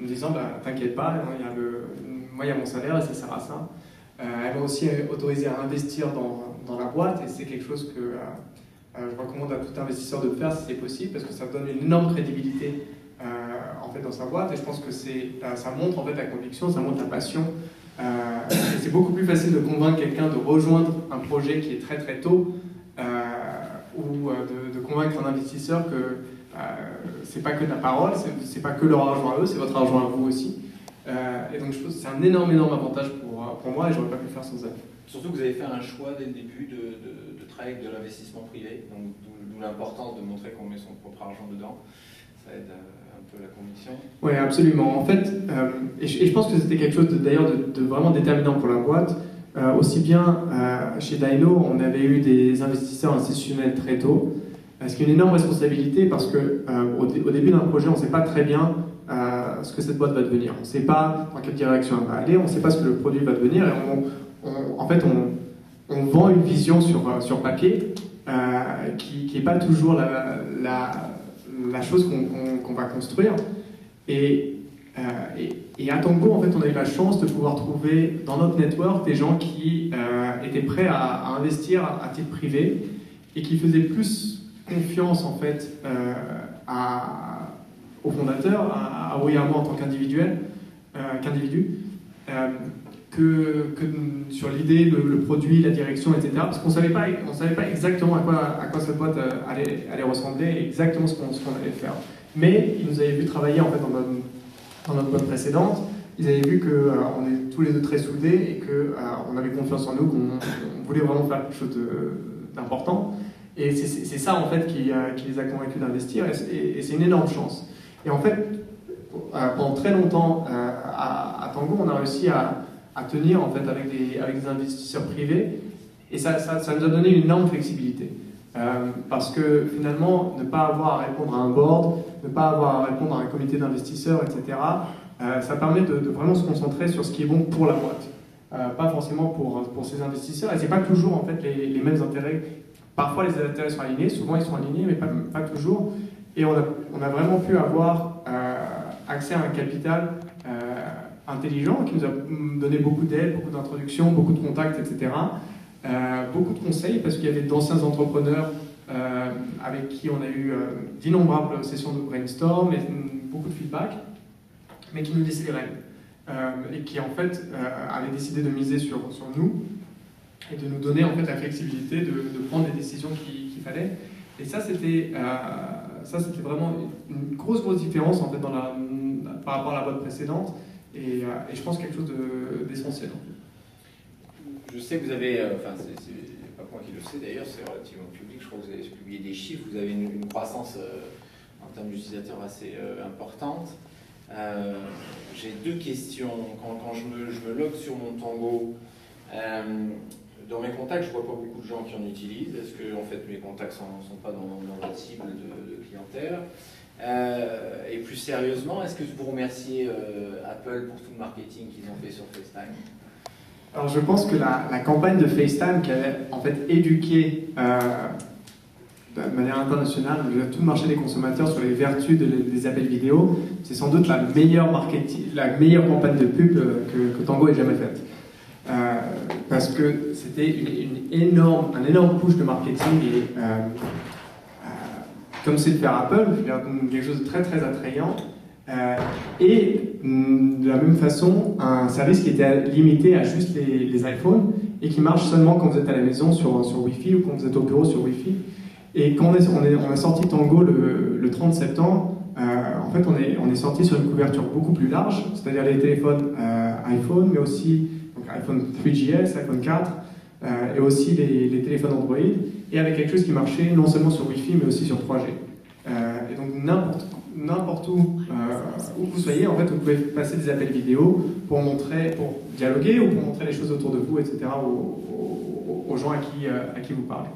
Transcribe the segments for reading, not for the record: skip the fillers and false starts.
en me disant bah, t'inquiète pas, hein, moi il y a mon salaire et ça sert à ça. Elle m'a aussi autorisé à investir dans la boîte et c'est quelque chose que je recommande à tout investisseur de faire si c'est possible parce que ça donne une énorme crédibilité en fait, dans sa boîte et je pense que ça montre en fait, la conviction, ça montre la passion. C'est beaucoup plus facile de convaincre quelqu'un de rejoindre un projet qui est très très tôt ou de convaincre un investisseur que c'est pas que de la parole, c'est pas que leur argent à eux, c'est votre argent à vous aussi. Et donc je pense que c'est un énorme avantage pour moi et j'aurais pas pu le faire sans elle. Surtout que vous avez fait un choix dès le début de travailler avec de l'investissement privé, donc d'où l'importance de montrer qu'on met son propre argent dedans. Ça aide un peu la conviction. Oui, absolument. En fait, et je pense que c'était quelque chose d'ailleurs de vraiment déterminant pour la boîte. Aussi bien chez Dino, on avait eu des investisseurs institutionnels très tôt, ce qui est une énorme responsabilité parce que au début d'un projet, on ne sait pas très bien ce que cette boîte va devenir. On ne sait pas dans quelle direction elle va aller, on ne sait pas ce que le produit va devenir et en fait, on vend une vision sur papier qui n'est pas toujours la chose qu'on va construire. Et à Tango, en fait, on a eu la chance de pouvoir trouver dans notre network des gens qui étaient prêts à investir à titre privé et qui faisaient plus confiance en fait au fondateur, à moi en tant qu'individu, que sur l'idée, le produit, la direction, etc. Parce qu'on ne savait pas exactement à quoi cette boîte allait ressembler, exactement ce qu'on allait faire. Mais ils nous avaient vu travailler en fait dans notre boîte précédente. Ils avaient vu qu'on est tous les deux très soudés et qu'on avait confiance en nous, qu'on voulait vraiment faire quelque chose d'important. Et c'est ça en fait qui les a convaincus d'investir et c'est une énorme chance. Et en fait, pendant très longtemps à Tango, on a réussi à tenir en fait avec des investisseurs privés et ça nous a donné une énorme flexibilité. Parce que finalement, ne pas avoir à répondre à un board, ne pas avoir à répondre à un comité d'investisseurs, etc., ça permet de vraiment se concentrer sur ce qui est bon pour la boîte. Pas forcément pour ces investisseurs. Et ce n'est pas toujours en fait, les mêmes intérêts. Parfois, les intérêts sont alignés, souvent ils sont alignés, mais pas toujours. Et on a vraiment pu avoir accès à un capital intelligent qui nous a donné beaucoup d'aide, beaucoup d'introductions, beaucoup de contacts, etc. Beaucoup de conseils parce qu'il y avait d'anciens entrepreneurs avec qui on a eu d'innombrables sessions de brainstorm et beaucoup de feedback, mais qui nous laissaient les rênes et qui en fait avaient décidé de miser sur nous et de nous donner en fait la flexibilité de prendre les décisions qu'il fallait. Et ça c'était vraiment une grosse différence en fait par rapport à la boîte précédente et je pense quelque chose d'essentiel. Je sais que vous avez, enfin c'est pas moi qui le sais d'ailleurs, c'est relativement public, je crois que vous avez publié des chiffres, vous avez une croissance en termes d'utilisateurs assez importante. J'ai deux questions. Quand je me log sur mon Tango, dans mes contacts, je vois pas beaucoup de gens qui en utilisent. Est-ce que en fait mes contacts sont pas dans votre cible de clientèle? Et plus sérieusement, est-ce que vous remerciez Apple pour tout le marketing qu'ils ont fait sur FaceTime? Alors je pense que la campagne de FaceTime qui avait en fait éduqué de manière internationale tout le marché des consommateurs sur les vertus des appels vidéo, c'est sans doute la meilleure campagne de pub que Tango ait jamais faite. Parce que c'était un énorme push de marketing et comme c'est de faire Apple, quelque chose de très très attrayant. Et de la même façon, un service qui était limité à juste les iPhones et qui marche seulement quand vous êtes à la maison sur Wi-Fi ou quand vous êtes au bureau sur Wi-Fi. Et quand on a sorti Tango le 30 septembre, en fait on est sorti sur une couverture beaucoup plus large, c'est-à-dire les téléphones iPhone, mais aussi donc iPhone 3GS, iPhone 4, et aussi les téléphones Android, et avec quelque chose qui marchait non seulement sur Wi-Fi, mais aussi sur 3G. Et donc n'importe où vous soyez, en fait, vous pouvez passer des appels vidéo pour dialoguer ou pour montrer les choses autour de vous, etc., aux gens à qui vous parlez.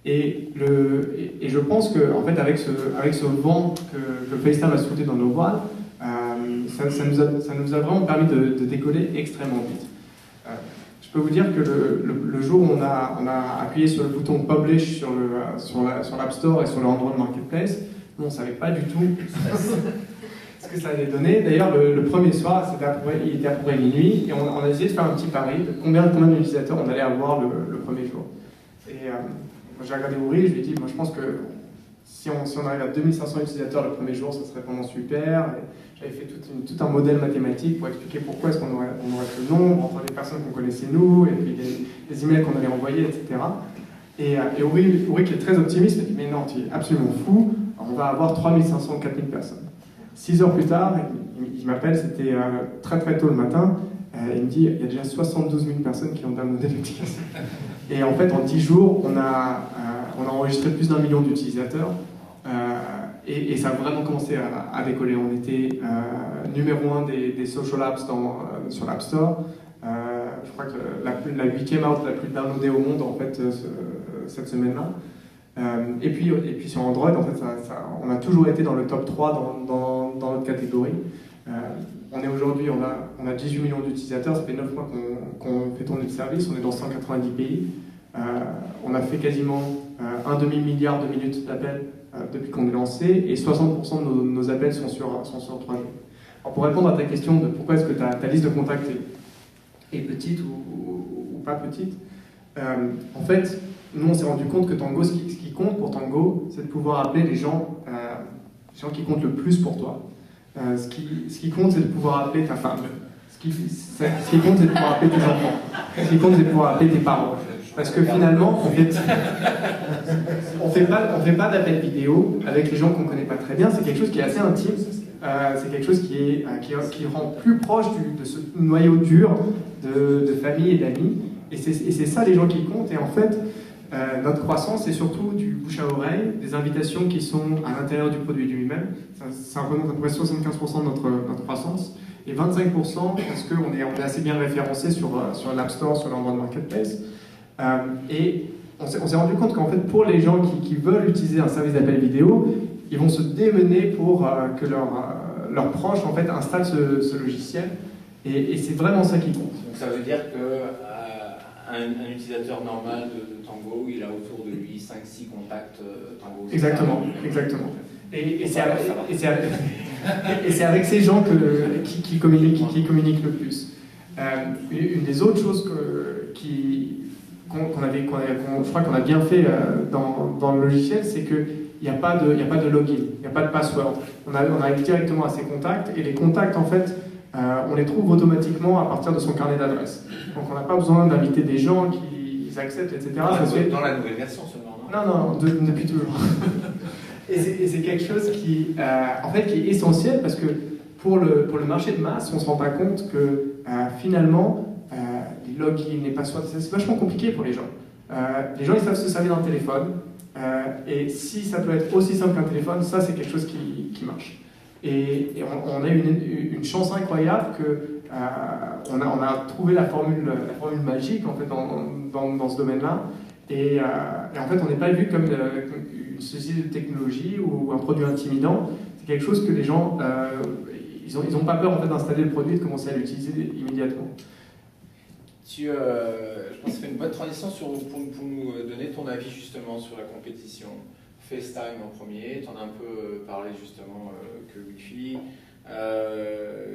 Et je pense que, en fait, avec ce vent que FaceTime a souhaité dans nos boîtes, ça nous a vraiment permis de décoller extrêmement vite. Je peux vous dire que le jour où on a appuyé sur le bouton Publish sur l'App Store et sur le Android Marketplace, on ne savait pas du tout ce que ça allait donner. D'ailleurs, le premier soir, il était à peu près minuit, et on a essayé de faire un petit pari de combien d'utilisateurs on allait avoir le premier jour. Et j'ai regardé Uri, je lui ai dit, moi je pense que si on arrive à 2500 utilisateurs le premier jour, ça serait vraiment super. J'avais fait tout un modèle mathématique pour expliquer pourquoi est-ce qu'on aurait ce nombre entre les personnes qu'on connaissait nous, et puis les emails qu'on allait envoyer, etc. Et Uri, qui est très optimiste, m'a dit, mais non, tu es absolument fou, on va avoir 3500, 4000 personnes. 6 heures plus tard, il m'appelle, c'était très très tôt le matin, il me dit, il y a déjà 72 000 personnes qui ont downloadé l'application. Et en fait, en 10 jours, on a enregistré plus d'1 million d'utilisateurs, et ça a vraiment commencé à décoller. On était numéro 1 des social apps sur l'App Store. Je crois que la 8e app la plus downloadée au monde, en fait, cette semaine-là. Et puis sur Android, en fait, on a toujours été dans le top 3 dans notre catégorie. On est aujourd'hui, on a 18 millions d'utilisateurs, ça fait 9 mois qu'on fait tourner le service, on est dans 190 pays. On a fait quasiment un demi-milliard de minutes d'appels depuis qu'on est lancé, et 60% de nos appels sont sur 3G. Alors pour répondre à ta question de pourquoi est-ce que ta liste de contacts est petite ou pas petite, en fait, nous on s'est rendu compte que Tango, ce qui compte pour Tango, c'est de pouvoir appeler les gens qui comptent le plus pour toi. Ce qui compte, c'est de pouvoir appeler ta femme. Ce qui compte, c'est de pouvoir appeler tes enfants. Ce qui compte, c'est de pouvoir appeler tes parents. Parce que finalement, on fait pas d'appel vidéo avec les gens qu'on ne connaît pas très bien. C'est quelque chose qui est assez intime. C'est quelque chose qui rend plus proche de ce noyau dur de famille et d'amis. Et c'est ça les gens qui comptent. Et en fait, notre croissance, c'est surtout du bouche à oreille, des invitations qui sont à l'intérieur du produit lui-même. Ça représente à peu près 75% de notre croissance. Et 25% parce qu'on est assez bien référencé sur l'App Store, sur l'Android Marketplace. Et on s'est rendu compte qu'en fait, pour les gens qui veulent utiliser un service d'appel vidéo, ils vont se démener pour que leurs proches en fait, installent ce logiciel. Et c'est vraiment ça qui compte. Donc ça veut dire qu'un utilisateur normal de Tango, il a autour de lui 5-6 contacts Tango. Exactement. Et c'est avec ces gens qui communiquent le plus. Une des autres choses je crois qu'on a bien fait dans le logiciel, c'est qu'il n'y a pas de login, il n'y a pas de password. On arrive directement à ces contacts, et les contacts, en fait, on les trouve automatiquement à partir de son carnet d'adresses. Donc on n'a pas besoin d'inviter des gens qui acceptent, etc. Dans la nouvelle version seulement, non ? Non, depuis toujours. Et c'est quelque chose qui est essentiel, parce que pour le marché de masse, on ne se rend pas compte que finalement, les logins, les passwords, c'est vachement compliqué pour les gens. Les gens, ils savent se servir d'un téléphone, et si ça peut être aussi simple qu'un téléphone, ça c'est quelque chose qui marche. Et on a eu une chance incroyable qu'on a trouvé la formule magique en fait, dans ce domaine-là. Et en fait, on n'est pas vu comme une société de technologie ou un produit intimidant. C'est quelque chose que les gens, ils n'ont pas peur en fait, d'installer le produit et de commencer à l'utiliser immédiatement. Je pense que ça fait une bonne transition pour nous donner ton avis justement sur la compétition. FaceTime en premier, tu en as un peu parlé justement que Wi-Fi,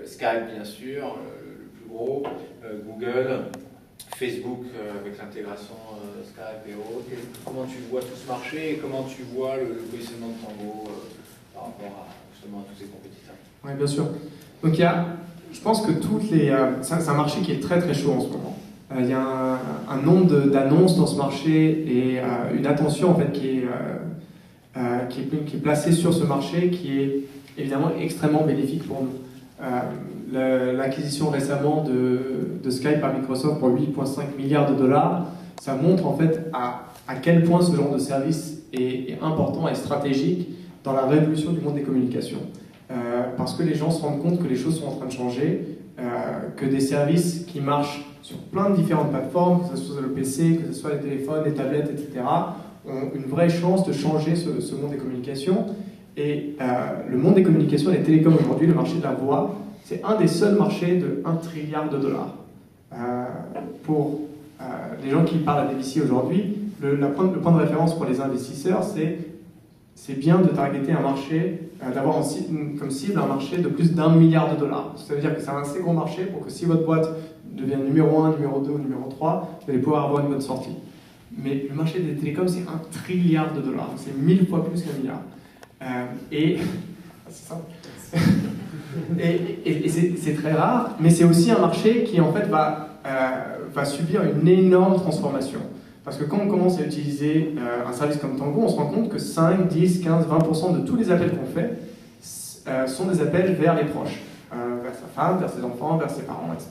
Skype bien sûr, le plus gros, Google, Facebook avec l'intégration Skype et autres. Comment tu vois tout ce marché et comment tu vois le positionnement de Tango par rapport justement à tous ces compétiteurs? Oui, bien sûr. Donc je pense que c'est un marché qui est très très chaud en ce moment. Il y a un nombre d'annonces dans ce marché et une attention en fait qui est placée sur ce marché qui est évidemment extrêmement bénéfique pour nous. L'acquisition récemment de Skype par Microsoft pour 8,5 milliards de dollars, ça montre en fait à quel point ce genre de service est important et stratégique dans la révolution du monde des communications. Parce que les gens se rendent compte que les choses sont en train de changer, que des services qui marchent sur plein de différentes plateformes, que ce soit le PC, que ce soit les téléphones, les tablettes, etc., ont une vraie chance de changer ce monde des communications. Et le monde des communications et des télécoms aujourd'hui, le marché de la voix, c'est un des seuls marchés de 1 trilliard de dollars. Pour les gens qui parlent à DVC aujourd'hui, le point de référence pour les investisseurs, c'est bien de targeter un marché d'avoir comme cible un marché de plus d'1 milliard de dollars. Ça veut dire que c'est un assez gros marché pour que si votre boîte devient numéro 1, numéro 2 ou numéro 3, vous allez pouvoir avoir une bonne sortie. Mais le marché des télécoms, c'est 1 trilliard de dollars, c'est 1000 fois plus qu'un milliard. C'est ça. Et c'est très rare, mais c'est aussi un marché qui en fait va subir une énorme transformation. Parce que quand on commence à utiliser un service comme Tango, on se rend compte que 5, 10, 15, 20% de tous les appels qu'on fait sont des appels vers les proches, vers sa femme, vers ses enfants, vers ses parents, etc.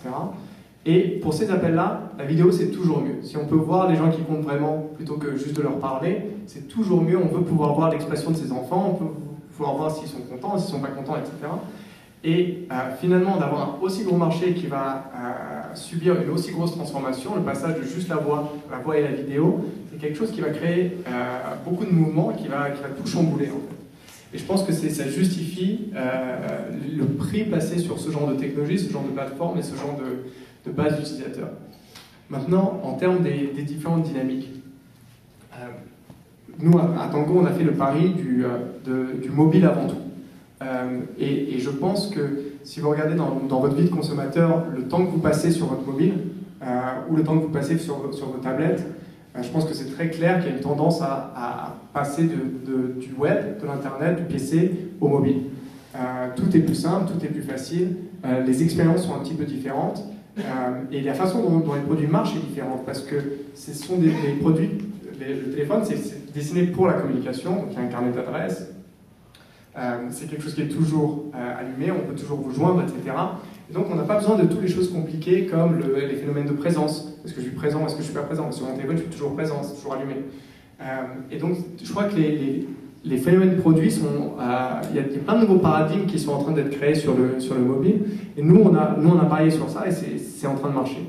Et pour ces appels-là, la vidéo c'est toujours mieux. Si on peut voir les gens qui comptent vraiment plutôt que juste de leur parler, c'est toujours mieux. On veut pouvoir voir l'expression de ses enfants, on peut pouvoir voir s'ils sont contents, s'ils ne sont pas contents, etc. Et finalement, d'avoir un aussi gros marché qui va subir une aussi grosse transformation, le passage de juste la voix et la vidéo, c'est quelque chose qui va créer beaucoup de mouvements et qui va tout chambouler en fait. Et je pense que ça justifie le prix placé sur ce genre de technologie, ce genre de plateforme et ce genre de base d'utilisateurs. Maintenant, en termes des différentes dynamiques, nous à Tango, on a fait le pari du mobile avant tout. Et je pense que si vous regardez dans votre vie de consommateur, le temps que vous passez sur votre mobile ou le temps que vous passez sur vos tablettes, je pense que c'est très clair qu'il y a une tendance à passer du web, de l'internet, du PC au mobile. Tout est plus simple, tout est plus facile, les expériences sont un petit peu différentes et la façon dont les produits marchent est différente parce que ce sont des produits, le téléphone c'est destiné pour la communication, donc il y a un carnet d'adresses. C'est quelque chose qui est toujours allumé, on peut toujours vous joindre, etc. Et donc on n'a pas besoin de toutes les choses compliquées comme les phénomènes de présence. Est-ce que je suis présent, est-ce que je suis pas présent? Sur mon téléphone, je suis toujours présent, c'est toujours allumé. Et donc je crois que les phénomènes de produits sont... Il y a plein de nouveaux paradigmes qui sont en train d'être créés sur le mobile. Et nous, on a parié sur ça et c'est en train de marcher.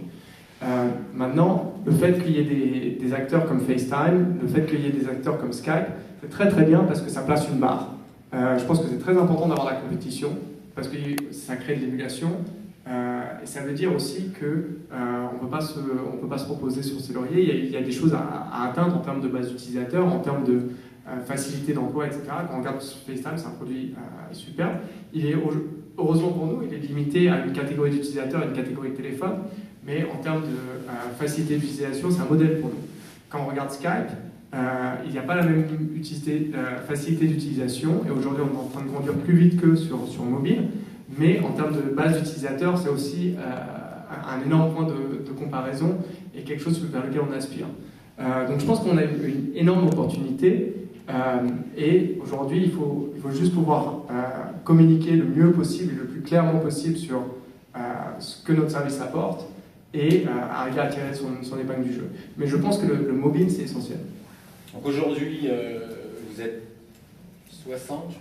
Maintenant, le fait qu'il y ait des acteurs comme FaceTime, le fait qu'il y ait des acteurs comme Skype, c'est très très bien parce que ça place une barre. Je pense que c'est très important d'avoir la compétition parce que ça crée de l'émulation et ça veut dire aussi qu'on ne peut pas se reposer sur ses lauriers. Il y a des choses à atteindre en termes de base d'utilisateurs, en termes de facilité d'emploi, etc. Quand on regarde FaceTime, c'est un produit superbe. Heureusement pour nous, il est limité à une catégorie d'utilisateurs et une catégorie de téléphone, mais en termes de facilité d'utilisation, c'est un modèle pour nous. Quand on regarde Skype, il n'y a pas la même facilité d'utilisation et aujourd'hui on est en train de grandir plus vite que sur mobile, mais en termes de base d'utilisateurs c'est aussi un énorme point de comparaison et quelque chose vers lequel on aspire. Donc je pense qu'on a une énorme opportunité et aujourd'hui il faut juste pouvoir communiquer le mieux possible et le plus clairement possible sur ce que notre service apporte et arriver à tirer son épingle du jeu. Mais je pense que le mobile c'est essentiel. Donc aujourd'hui, vous êtes 60, je